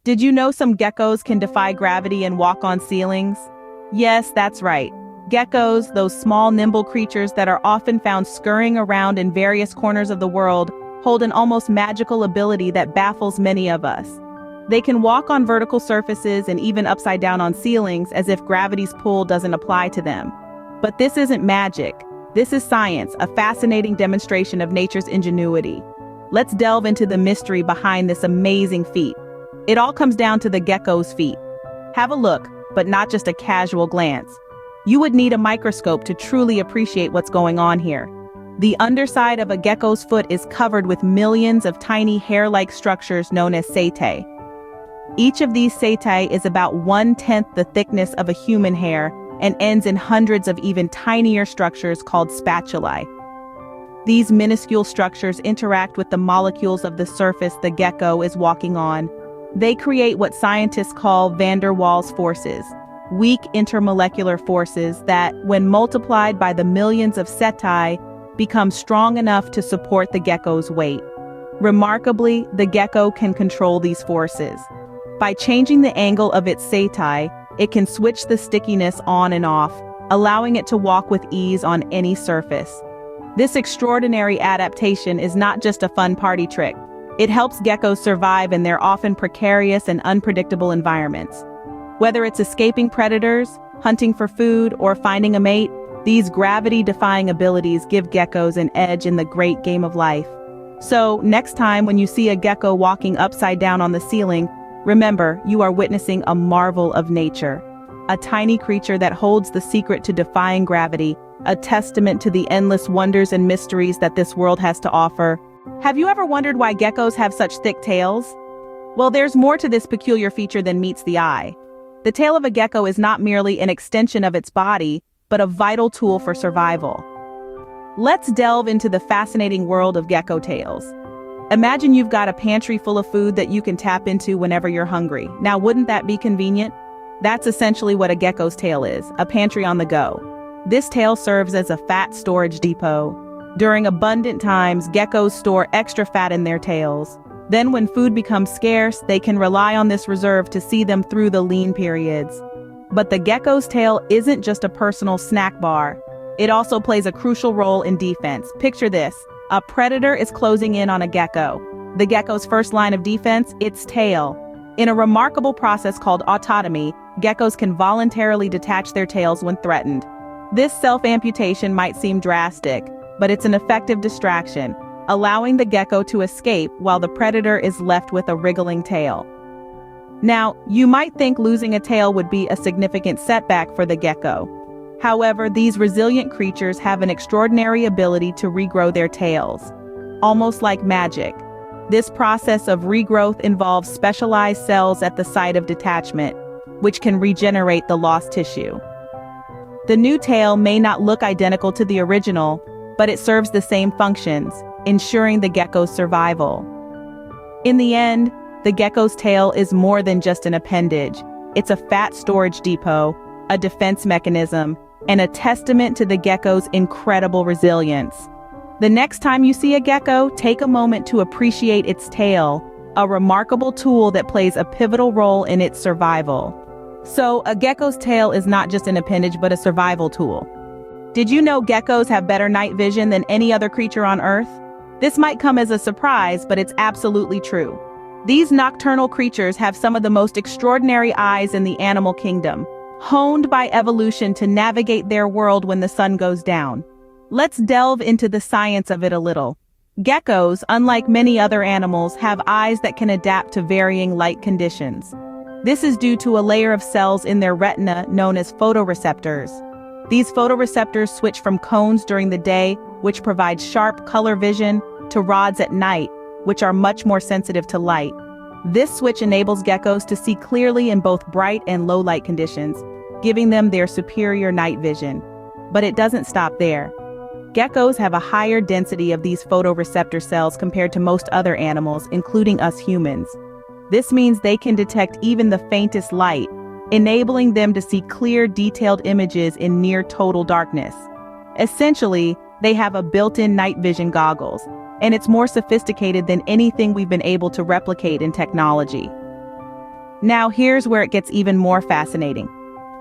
Did you know some geckos can defy gravity and walk on ceilings? Yes, that's right. Geckos, those small, nimble creatures that are often found scurrying around in various corners of the world, hold an almost magical ability that baffles many of us. They can walk on vertical surfaces and even upside down on ceilings as if gravity's pull doesn't apply to them. But this isn't magic. This is science, a fascinating demonstration of nature's ingenuity. Let's delve into the mystery behind this amazing feat. It all comes down to the gecko's feet. Have a look, but not just a casual glance. You would need a microscope to truly appreciate what's going on here. The underside of a gecko's foot is covered with millions of tiny hair-like structures known as setae. Each of these setae is about 1/10 the thickness of a human hair and ends in hundreds of even tinier structures called spatulae. These minuscule structures interact with the molecules of the surface the gecko is walking on. They create what scientists call van der Waals forces, weak intermolecular forces that, when multiplied by the millions of setae, become strong enough to support the gecko's weight. Remarkably, the gecko can control these forces. By changing the angle of its setae, it can switch the stickiness on and off, allowing it to walk with ease on any surface. This extraordinary adaptation is not just a fun party trick. It helps geckos survive in their often precarious and unpredictable environments. Whether it's escaping predators, hunting for food, or finding a mate, these gravity-defying abilities give geckos an edge in the great game of life. So, next time when you see a gecko walking upside down on the ceiling, remember, you are witnessing a marvel of nature. A tiny creature that holds the secret to defying gravity, a testament to the endless wonders and mysteries that this world has to offer. Have you ever wondered why geckos have such thick tails? Well, there's more to this peculiar feature than meets the eye. The tail of a gecko is not merely an extension of its body, but a vital tool for survival. Let's delve into the fascinating world of gecko tails. Imagine you've got a pantry full of food that you can tap into whenever you're hungry. Now, wouldn't that be convenient? That's essentially what a gecko's tail is, a pantry on the go. This tail serves as a fat storage depot. During abundant times, geckos store extra fat in their tails. Then when food becomes scarce, they can rely on this reserve to see them through the lean periods. But the gecko's tail isn't just a personal snack bar. It also plays a crucial role in defense. Picture this. A predator is closing in on a gecko. The gecko's first line of defense, its tail. In a remarkable process called autotomy, geckos can voluntarily detach their tails when threatened. This self-amputation might seem drastic, but it's an effective distraction, allowing the gecko to escape while the predator is left with a wriggling tail. Now, you might think losing a tail would be a significant setback for the gecko. However, these resilient creatures have an extraordinary ability to regrow their tails, almost like magic. This process of regrowth involves specialized cells at the site of detachment, which can regenerate the lost tissue. The new tail may not look identical to the original, but it serves the same functions, ensuring the gecko's survival. In the end, the gecko's tail is more than just an appendage. It's a fat storage depot, a defense mechanism, and a testament to the gecko's incredible resilience. The next time you see a gecko, take a moment to appreciate its tail, a remarkable tool that plays a pivotal role in its survival. So, a gecko's tail is not just an appendage but a survival tool. Did you know geckos have better night vision than any other creature on Earth? This might come as a surprise, but it's absolutely true. These nocturnal creatures have some of the most extraordinary eyes in the animal kingdom, honed by evolution to navigate their world when the sun goes down. Let's delve into the science of it a little. Geckos, unlike many other animals, have eyes that can adapt to varying light conditions. This is due to a layer of cells in their retina known as photoreceptors. These photoreceptors switch from cones during the day, which provide sharp color vision, to rods at night, which are much more sensitive to light. This switch enables geckos to see clearly in both bright and low light conditions, giving them their superior night vision. But it doesn't stop there. Geckos have a higher density of these photoreceptor cells compared to most other animals, including us humans. This means they can detect even the faintest light, enabling them to see clear, detailed images in near total darkness. Essentially, they have a built-in night vision goggles, and it's more sophisticated than anything we've been able to replicate in technology. Now here's where it gets even more fascinating.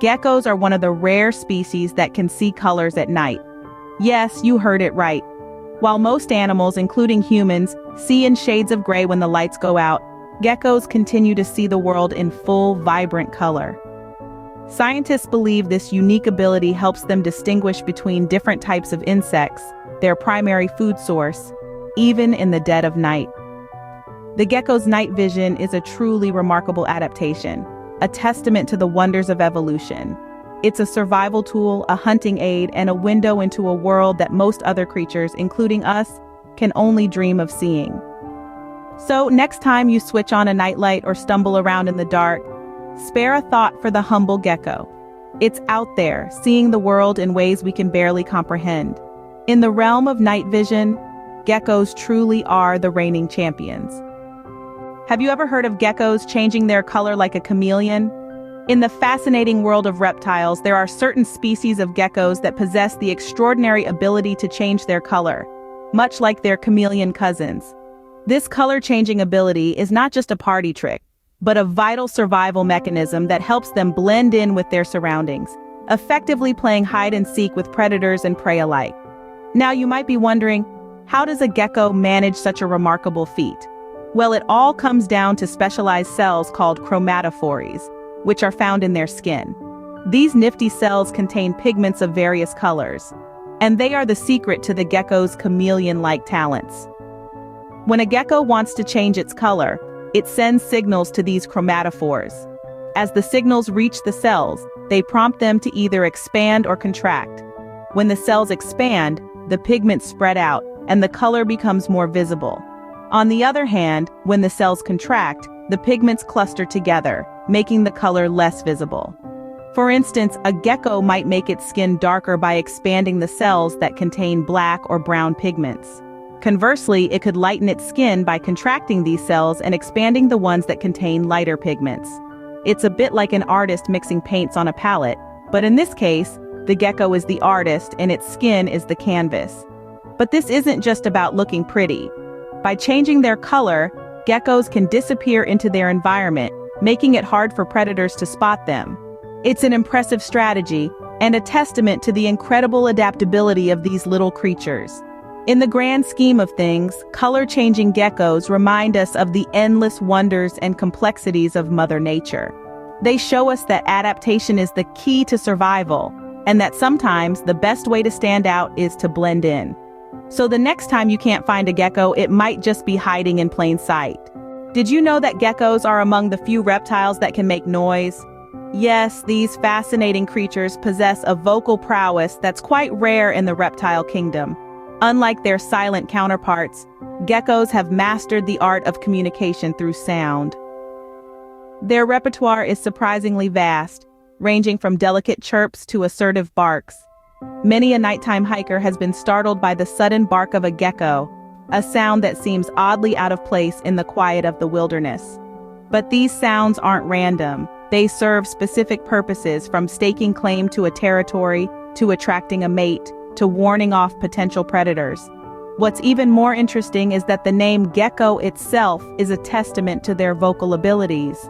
Geckos are one of the rare species that can see colors at night. Yes, you heard it right. While most animals, including humans, see in shades of gray when the lights go out, geckos continue to see the world in full, vibrant color. Scientists believe this unique ability helps them distinguish between different types of insects, their primary food source, even in the dead of night. The gecko's night vision is a truly remarkable adaptation, a testament to the wonders of evolution. It's a survival tool, a hunting aid, and a window into a world that most other creatures, including us, can only dream of seeing. So next time you switch on a nightlight or stumble around in the dark, spare a thought for the humble gecko. It's out there, seeing the world in ways we can barely comprehend. In the realm of night vision, geckos truly are the reigning champions. Have you ever heard of geckos changing their color like a chameleon? In the fascinating world of reptiles, there are certain species of geckos that possess the extraordinary ability to change their color, much like their chameleon cousins. This color-changing ability is not just a party trick, but a vital survival mechanism that helps them blend in with their surroundings, effectively playing hide-and-seek with predators and prey alike. Now you might be wondering, how does a gecko manage such a remarkable feat? Well, it all comes down to specialized cells called chromatophores, which are found in their skin. These nifty cells contain pigments of various colors, and they are the secret to the gecko's chameleon-like talents. When a gecko wants to change its color, it sends signals to these chromatophores. As the signals reach the cells, they prompt them to either expand or contract. When the cells expand, the pigments spread out, and the color becomes more visible. On the other hand, when the cells contract, the pigments cluster together, making the color less visible. For instance, a gecko might make its skin darker by expanding the cells that contain black or brown pigments. Conversely, it could lighten its skin by contracting these cells and expanding the ones that contain lighter pigments. It's a bit like an artist mixing paints on a palette, but in this case, the gecko is the artist and its skin is the canvas. But this isn't just about looking pretty. By changing their color, geckos can disappear into their environment, making it hard for predators to spot them. It's an impressive strategy and a testament to the incredible adaptability of these little creatures. In the grand scheme of things, color-changing geckos remind us of the endless wonders and complexities of Mother Nature. They show us that adaptation is the key to survival, and that sometimes the best way to stand out is to blend in. So the next time you can't find a gecko, it might just be hiding in plain sight. Did you know that geckos are among the few reptiles that can make noise? Yes, these fascinating creatures possess a vocal prowess that's quite rare in the reptile kingdom. Unlike their silent counterparts, geckos have mastered the art of communication through sound. Their repertoire is surprisingly vast, ranging from delicate chirps to assertive barks. Many a nighttime hiker has been startled by the sudden bark of a gecko, a sound that seems oddly out of place in the quiet of the wilderness. But these sounds aren't random. They serve specific purposes, from staking claim to a territory, to attracting a mate, to warning off potential predators. What's even more interesting is that the name gecko itself is a testament to their vocal abilities.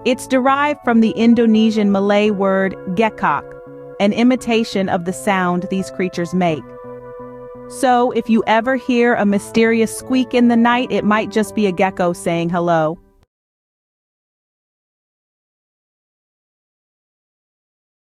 It's derived from the Indonesian Malay word gekkak, an imitation of the sound these creatures make. So, if you ever hear a mysterious squeak in the night, it might just be a gecko saying hello.